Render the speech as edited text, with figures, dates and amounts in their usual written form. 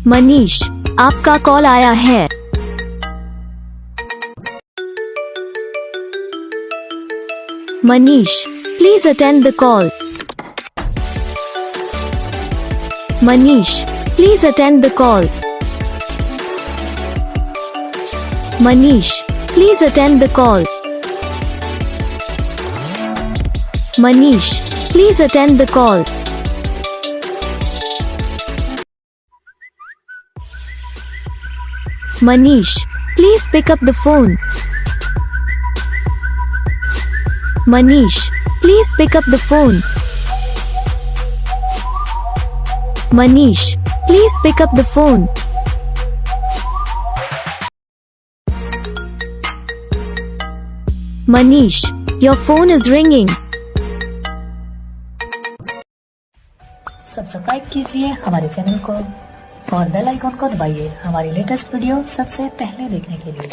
मनीष, आपका कॉल आया है। Manish, please attend the call. Manish, please attend the call. Manish, please attend the call. Manish, please attend the call. Manish, please pick up the phone. Manish, please pick up the phone. Manish, please pick up the phone. Manish, your phone is ringing. Subscribe कीजिए हमारे channel को और bell icon को दबाइए हमारी latest video सबसे पहले देखने के लिए।